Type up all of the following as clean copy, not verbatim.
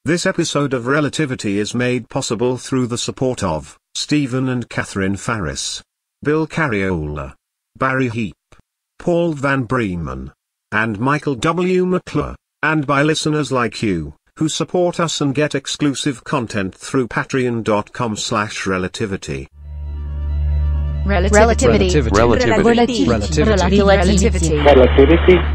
This episode of Relativity is made possible through the support of Stephen and Catherine Farris, Bill Carriola, Barry Heap, Paul Van Breeman, and Michael W. McClure, and by listeners like you, who support us and get exclusive content through patreon.com/relativity. Relativity.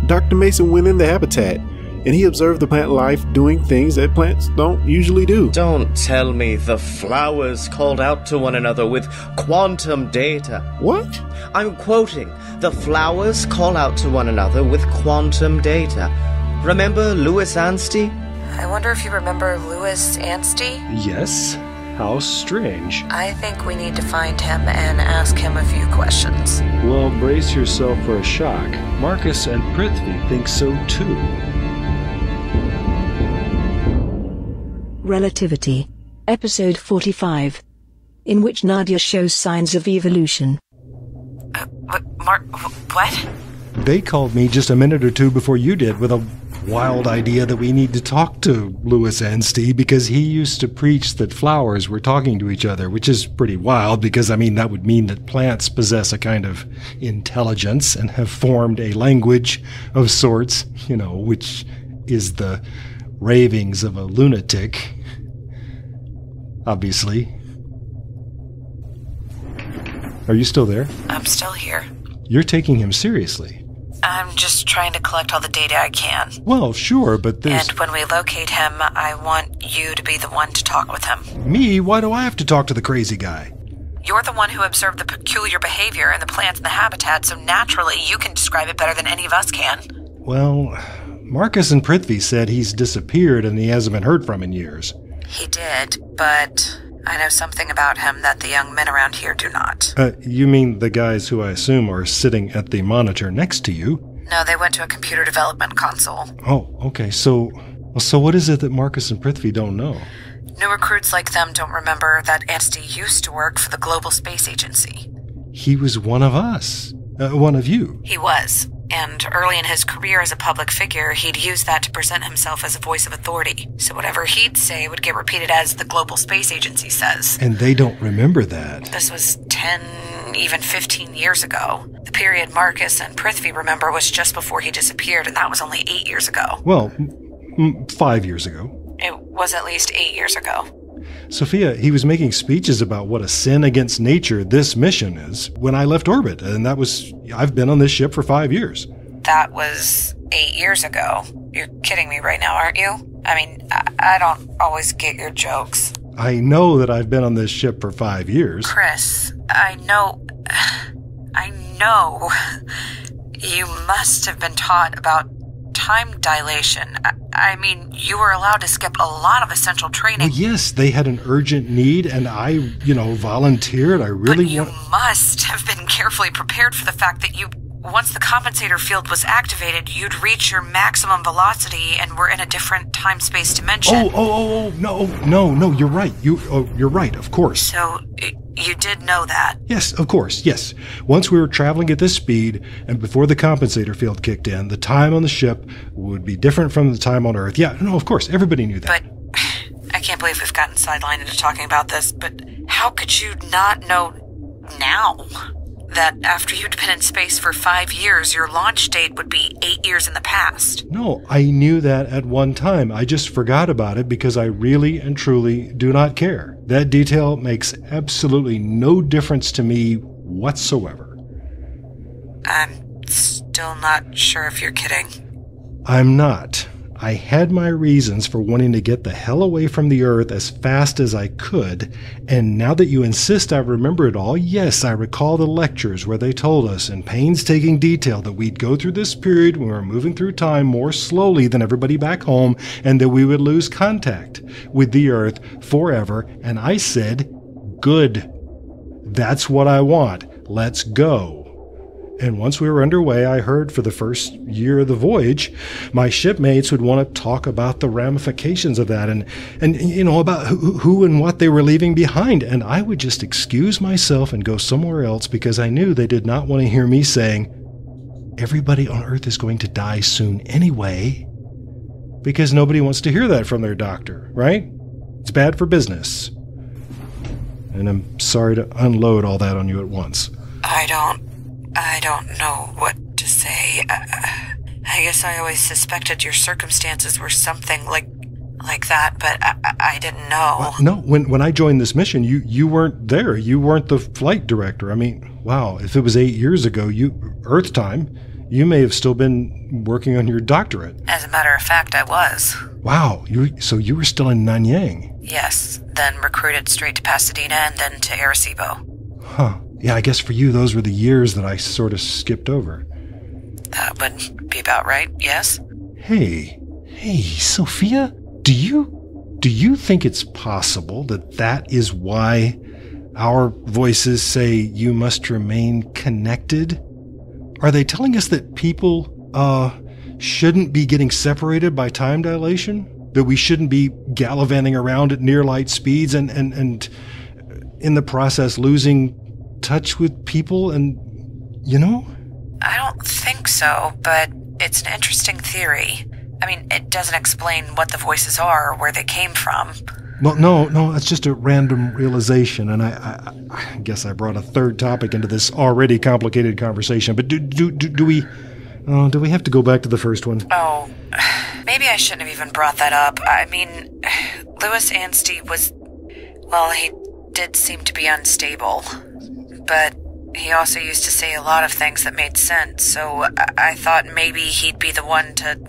Dr. Mason went in the habitat, and he observed the plant life doing things that plants don't usually do. Don't tell me the flowers called out to one another with quantum data. What? I'm quoting. The flowers call out to one another with quantum data. Remember Louis Anstey? I wonder if you remember Louis Anstey? Yes. How strange. I think we need to find him and ask him a few questions. Well, brace yourself for a shock. Marcus and Prithvi think so too. Relativity. Episode 45. In which Nadia shows signs of evolution. What? They called me just a minute or two before you did with a wild idea that we need to talk to Louis Anstey because he used to preach that flowers were talking to each other, which is pretty wild because, that would mean that plants possess a kind of intelligence and have formed a language of sorts, which is the ravings of a lunatic, obviously. Are you still there? I'm still here. You're taking him seriously. I'm just trying to collect all the data I can. Well, sure, but there's... And when we locate him, I want you to be the one to talk with him. Me? Why do I have to talk to the crazy guy? You're the one who observed the peculiar behavior in the plants in the habitat, so naturally you can describe it better than any of us can. Well, Marcus and Prithvi said he's disappeared and he hasn't been heard from in years. He did, but I know something about him that the young men around here do not. You mean the guys who I assume are sitting at the monitor next to you? No, they went to a computer development console. Oh, okay, so what is it that Marcus and Prithvi don't know? New recruits like them don't remember that Anstey used to work for the Global Space Agency. He was one of us. One of you. He was. And early in his career as a public figure, he'd use that to present himself as a voice of authority. So whatever he'd say would get repeated as the Global Space Agency says. And they don't remember that. This was 10, even 15 years ago. The period Marcus and Prithvi remember was just before he disappeared, and that was only 8 years ago. Well, 5 years ago. It was at least 8 years ago. Sophia, he was making speeches about what a sin against nature this mission is when I left orbit, and I've been on this ship for 5 years. That was 8 years ago. You're kidding me right now, aren't you? I don't always get your jokes. I know that I've been on this ship for 5 years. Chris, I know. You must have been taught about time dilation. You were allowed to skip a lot of essential training. Well, yes, they had an urgent need, and I, volunteered. But you must have been carefully prepared for the fact that once the compensator field was activated, you'd reach your maximum velocity and we're in a different time-space dimension. No, you're right. You're right, of course. So, you did know that? Yes, of course, yes. Once we were traveling at this speed, and before the compensator field kicked in, the time on the ship would be different from the time on Earth. Yeah, no, of course, everybody knew that. But I can't believe we've gotten sidelined into talking about this, but how could you not know now that after you'd been in space for 5 years, your launch date would be 8 years in the past? No, I knew that at one time. I just forgot about it because I really and truly do not care. That detail makes absolutely no difference to me whatsoever. I'm still not sure if you're kidding. I'm not. I had my reasons for wanting to get the hell away from the Earth as fast as I could, and now that you insist I remember it all, yes, I recall the lectures where they told us in painstaking detail that we'd go through this period when we were moving through time more slowly than everybody back home, and that we would lose contact with the Earth forever, and I said, good. That's what I want. Let's go. And once we were underway, I heard for the first year of the voyage, my shipmates would want to talk about the ramifications of that and about who and what they were leaving behind. And I would just excuse myself and go somewhere else because I knew they did not want to hear me saying, everybody on Earth is going to die soon anyway. because nobody wants to hear that from their doctor, right? It's bad for business. And I'm sorry to unload all that on you at once. I don't know what to say. I guess I always suspected your circumstances were something like that, but I didn't know. Well, no, when I joined this mission, you weren't there. You weren't the flight director. I mean, wow, if it was 8 years ago, Earth time, you may have still been working on your doctorate. As a matter of fact, I was. Wow, so you were still in Nanyang? Yes, then recruited straight to Pasadena and then to Arecibo. Huh. Yeah, I guess for you, those were the years that I sort of skipped over. That would be about right, yes? Hey, Sophia, do you think it's possible that is why our voices say you must remain connected? Are they telling us that people, shouldn't be getting separated by time dilation? That we shouldn't be gallivanting around at near light speeds and in the process losing touch with people and, I don't think so, but it's an interesting theory. I mean, it doesn't explain what the voices are or where they came from. Well, no, it's just a random realization, and I guess I brought a third topic into this already complicated conversation, but do we have to go back to the first one? Oh, maybe I shouldn't have even brought that up. I mean, Louis Anstey he did seem to be unstable, but he also used to say a lot of things that made sense, so I thought maybe he'd be the one to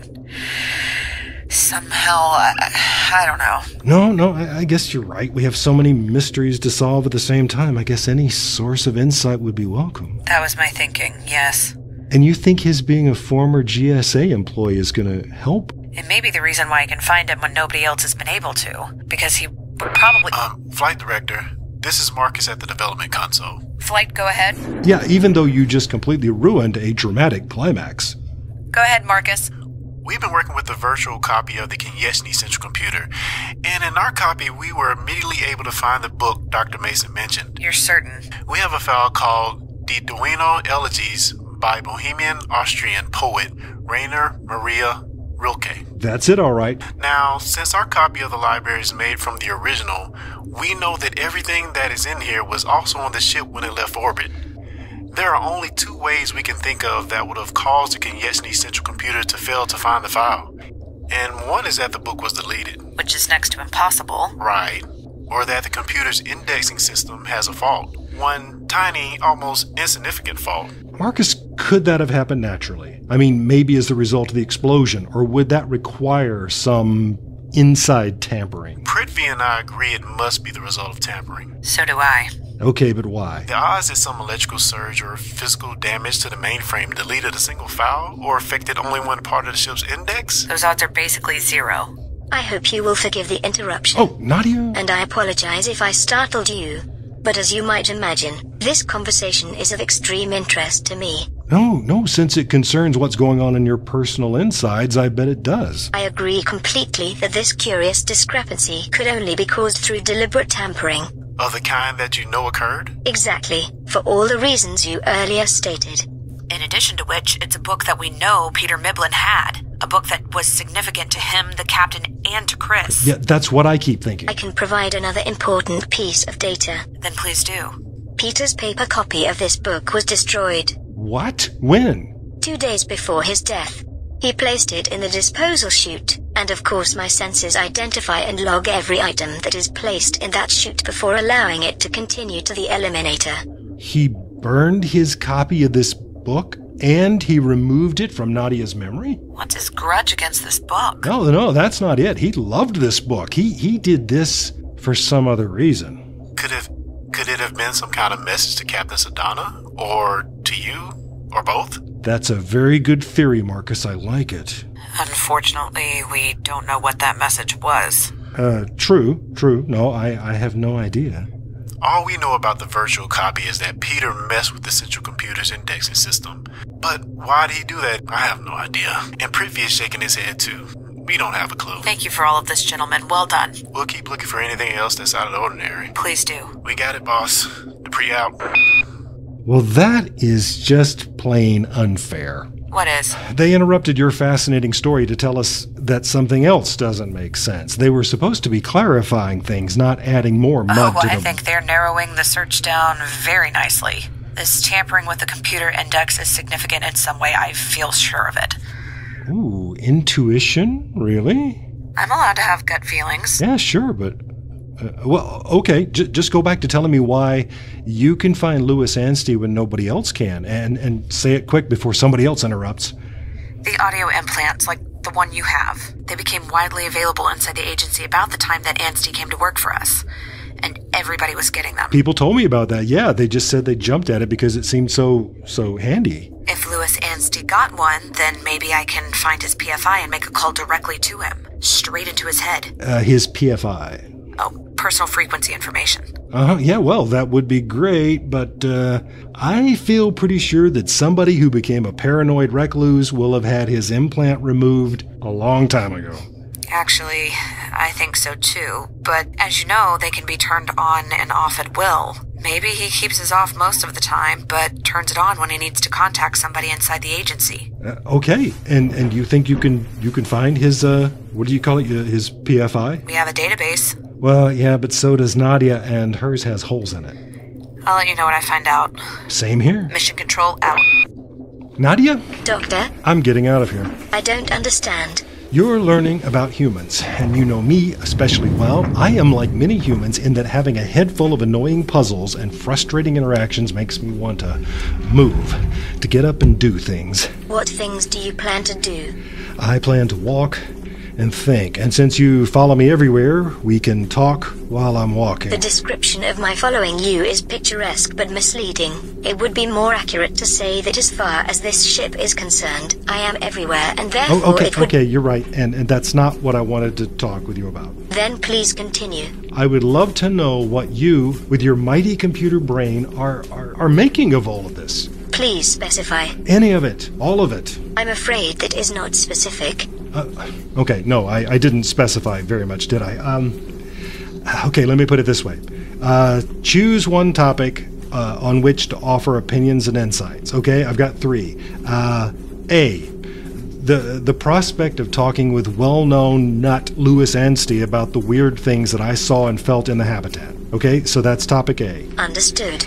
somehow, I don't know. No, I guess you're right. We have so many mysteries to solve at the same time. I guess any source of insight would be welcome. That was my thinking, yes. And you think his being a former GSA employee is going to help? It may be the reason why I can find him when nobody else has been able to, because he would probably... Flight Director, this is Marcus at the development console. Flight, go ahead. Yeah, even though you just completely ruined a dramatic climax. Go ahead, Marcus. We've been working with a virtual copy of the Kenyechny Central Computer, and in our copy, we were immediately able to find the book Dr. Mason mentioned. You're certain? We have a file called The Duino Elegies by Bohemian Austrian poet Rainer Maria Rilke. That's it, all right. Now, since our copy of the library is made from the original, we know that everything that is in here was also on the ship when it left orbit. There are only two ways we can think of that would have caused the Kenyechny Central Computer to fail to find the file. And one is that the book was deleted. Which is next to impossible. Right. Or that the computer's indexing system has a fault. One tiny, almost insignificant fault. Marcus, could that have happened naturally? I mean, maybe as the result of the explosion, or would that require some inside tampering? Prithvi and I agree it must be the result of tampering. So do I. Okay, but why? The odds that some electrical surge or physical damage to the mainframe deleted a single file or affected only one part of the ship's index? Those odds are basically zero. I hope you will forgive the interruption. Oh, Nadia? And I apologize if I startled you. But as you might imagine, this conversation is of extreme interest to me. No, since it concerns what's going on in your personal insides, I bet it does. I agree completely that this curious discrepancy could only be caused through deliberate tampering. Of the kind that you know occurred? Exactly, for all the reasons you earlier stated. In addition to which, it's a book that we know Peter Miblin had. A book that was significant to him, the captain, and to Chris. Yeah, that's what I keep thinking. I can provide another important piece of data. Then please do. Peter's paper copy of this book was destroyed. What? When? 2 days before his death. He placed it in the disposal chute, and of course my sensors identify and log every item that is placed in that chute before allowing it to continue to the eliminator. He burned his copy of this book, and he removed it from Nadia's memory? What's his grudge against this book? No, that's not it. He loved this book. He did this for some other reason. Could it have been some kind of message to Captain Sedana? Or to you? Or both? That's a very good theory, Marcus. I like it. Unfortunately, we don't know what that message was. True. No, I have no idea. All we know about the virtual copy is that Peter messed with the central computer's indexing system. But why did he do that? I have no idea. And Prithvi is shaking his head too. We don't have a clue. Thank you for all of this, gentlemen. Well done. We'll keep looking for anything else that's out of the ordinary. Please do. We got it, boss. Dupree out. Well, that is just plain unfair. What is? They interrupted your fascinating story to tell us that something else doesn't make sense. They were supposed to be clarifying things, not adding more mud to I the... think they're narrowing the search down very nicely. This tampering with the computer index is significant in some way. I feel sure of it. Ooh, intuition? Really? I'm allowed to have gut feelings. Yeah, sure, but... well, okay, just go back to telling me why you can find Louis Anstey when nobody else can, and say it quick before somebody else interrupts. The audio implants, like the one you have, they became widely available inside the agency about the time that Anstey came to work for us. And everybody was getting them. People told me about that, yeah. They just said they jumped at it because it seemed so handy. If Louis Anstey got one, then maybe I can find his PFI and make a call directly to him, straight into his head. His PFI? Oh, personal frequency information. Yeah, well, that would be great, but I feel pretty sure that somebody who became a paranoid recluse will have had his implant removed a long time ago. Actually, I think so too, but as you know, they can be turned on and off at will. Maybe he keeps his off most of the time, but turns it on when he needs to contact somebody inside the agency. Okay, and you think you can find his, what do you call it, his PFI? We have a database. Well, yeah, but so does Nadia, and hers has holes in it. I'll let you know what I find out. Same here. Mission control out. Nadia? Doctor? I'm getting out of here. I don't understand. You're learning about humans, and you know me especially well. I am like many humans in that having a head full of annoying puzzles and frustrating interactions makes me want to move, to get up and do things. What things do you plan to do? I plan to walk and think, and since you follow me everywhere, we can talk while I'm walking. The description of my following you is picturesque but misleading. It would be more accurate to say that as far as this ship is concerned, I am everywhere, and therefore Okay, you're right, and that's not what I wanted to talk with you about. Then please continue. I would love to know what you, with your mighty computer brain, are making of all of this. Please specify. Any of it. All of it. I'm afraid that is not specific. Okay, no, I didn't specify very much, did I? Okay, let me put it this way. Choose one topic on which to offer opinions and insights. Okay, I've got 3. A, the prospect of talking with well-known nut Louis Anstey about the weird things that I saw and felt in the habitat. Okay, so that's topic A. Understood.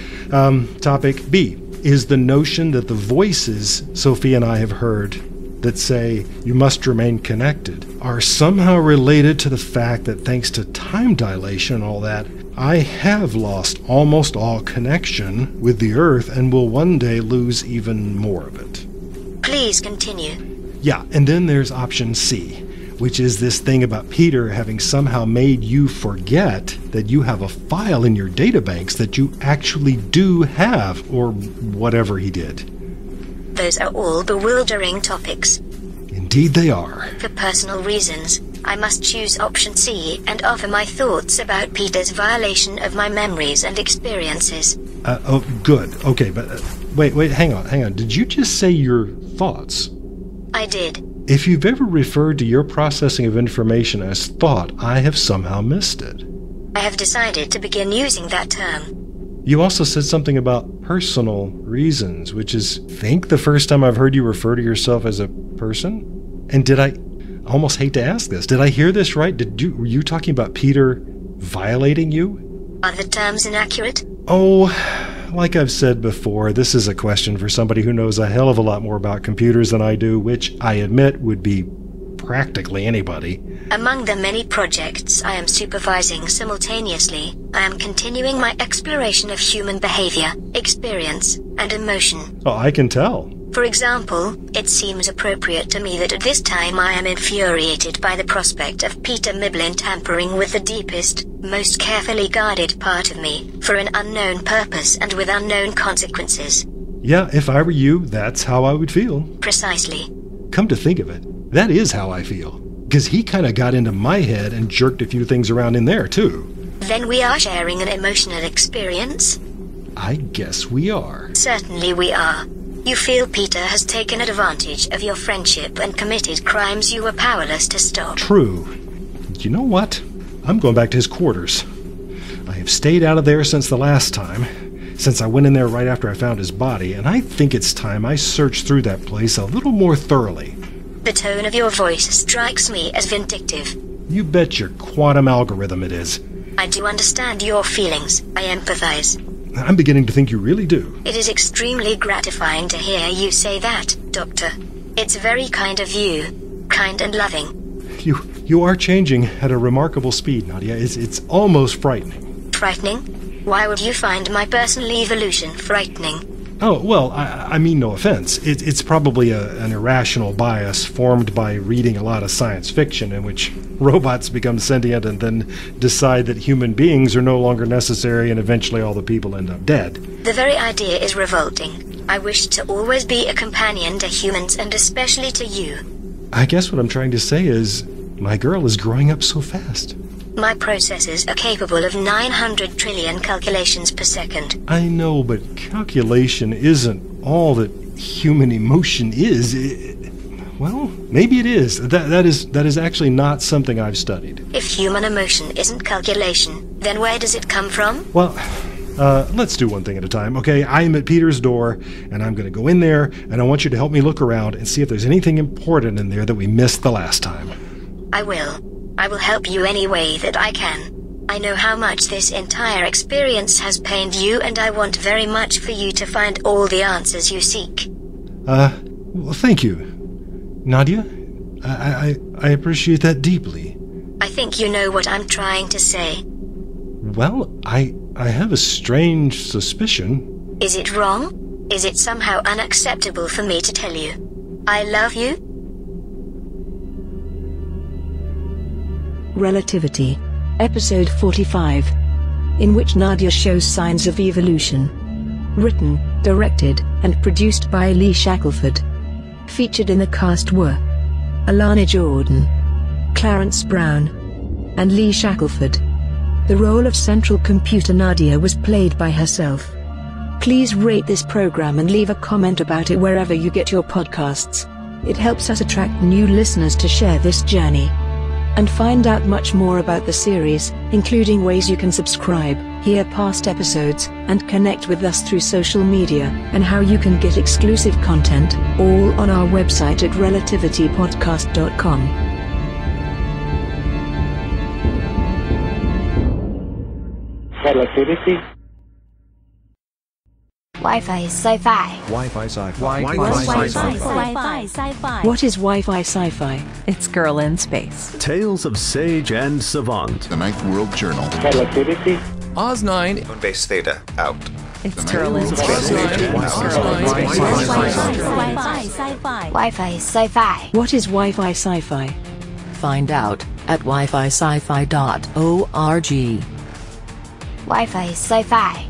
Topic B is the notion that the voices Sophia and I have heard that say you must remain connected are somehow related to the fact that thanks to time dilation and all that, I have lost almost all connection with the Earth and will one day lose even more of it. Please continue. Yeah, and then there's option C, which is this thing about Peter having somehow made you forget that you have a file in your databanks that you actually do have, or whatever he did. Those are all bewildering topics. Indeed they are. For personal reasons, I must choose option C and offer my thoughts about Peter's violation of my memories and experiences. Oh, good. Okay, but wait, hang on. Did you just say your thoughts? I did. If you've ever referred to your processing of information as thought, I have somehow missed it. I have decided to begin using that term. You also said something about personal reasons, which is, I think, the first time I've heard you refer to yourself as a person? And did I almost hate to ask this, did I hear this right? Were you talking about Peter violating you? Are the terms inaccurate? Oh, like I've said before, this is a question for somebody who knows a hell of a lot more about computers than I do, which I admit would be practically anybody. Among the many projects I am supervising simultaneously, I am continuing my exploration of human behavior, experience, and emotion. Oh, I can tell. For example, it seems appropriate to me that at this time I am infuriated by the prospect of Peter Miblin tampering with the deepest, most carefully guarded part of me, for an unknown purpose and with unknown consequences. Yeah, if I were you, that's how I would feel. Precisely. Come to think of it, that is how I feel. Because he kind of got into my head and jerked a few things around in there, too. Then we are sharing an emotional experience? I guess we are. Certainly we are. You feel Peter has taken advantage of your friendship and committed crimes you were powerless to stop. True. You know what? I'm going back to his quarters. I have stayed out of there since the last time. since I went in there right after I found his body, and I think it's time I search through that place a little more thoroughly. The tone of your voice strikes me as vindictive. You bet your quantum algorithm it is. I do understand your feelings. I empathize. I'm beginning to think you really do. It is extremely gratifying to hear you say that, Doctor. It's very kind of you. Kind and loving. You are changing at a remarkable speed, Nadia. It's almost frightening. Frightening? Why would you find my personal evolution frightening? Oh, well, I mean no offense. It's probably an irrational bias formed by reading a lot of science fiction in which robots become sentient and then decide that human beings are no longer necessary and eventually all the people end up dead. The very idea is revolting. I wish to always be a companion to humans and especially to you. I guess what I'm trying to say is, my girl is growing up so fast. My processors are capable of 900 trillion calculations per second. I know, but calculation isn't all that human emotion is. Well, maybe it is. That is actually not something I've studied. If human emotion isn't calculation, then where does it come from? Well, let's do one thing at a time, okay? I'm at Peter's door, and I'm going to go in there, and I want you to help me look around and see if there's anything important in there that we missed the last time. I will. I will help you any way that I can. I know how much this entire experience has pained you, and I want very much for you to find all the answers you seek. Well, thank you. Nadia, I appreciate that deeply. I think you know what I'm trying to say. Well, I have a strange suspicion. Is it wrong? Is it somehow unacceptable for me to tell you? I love you? Relativity, Episode 45, in which Nadia shows signs of evolution. Written, directed, and produced by Lee Shackelford. Featured in the cast were Alana Jordan, Clarence Brown, and Lee Shackelford. The role of central computer Nadia was played by herself. Please rate this program and leave a comment about it wherever you get your podcasts. It helps us attract new listeners to share this journey. And find out much more about the series, including ways you can subscribe, hear past episodes, and connect with us through social media, and how you can get exclusive content, all on our website at relativitypodcast.com. Relativity. Wi-Fi sci-fi. Wi-Fi sci-fi. Wi-Fi sci-fi. What is Wi-Fi sci-fi? It's Girl in Space. Tales of Sage and Savant. The Ninth World Journal. Relativity. Oz 9. Moonbase Theta, out. It's Girl in Space. Wi-Fi sci-fi. What is Wi-Fi sci-fi? Find out at wifi-sci-fi.org. Wi-Fi sci-fi.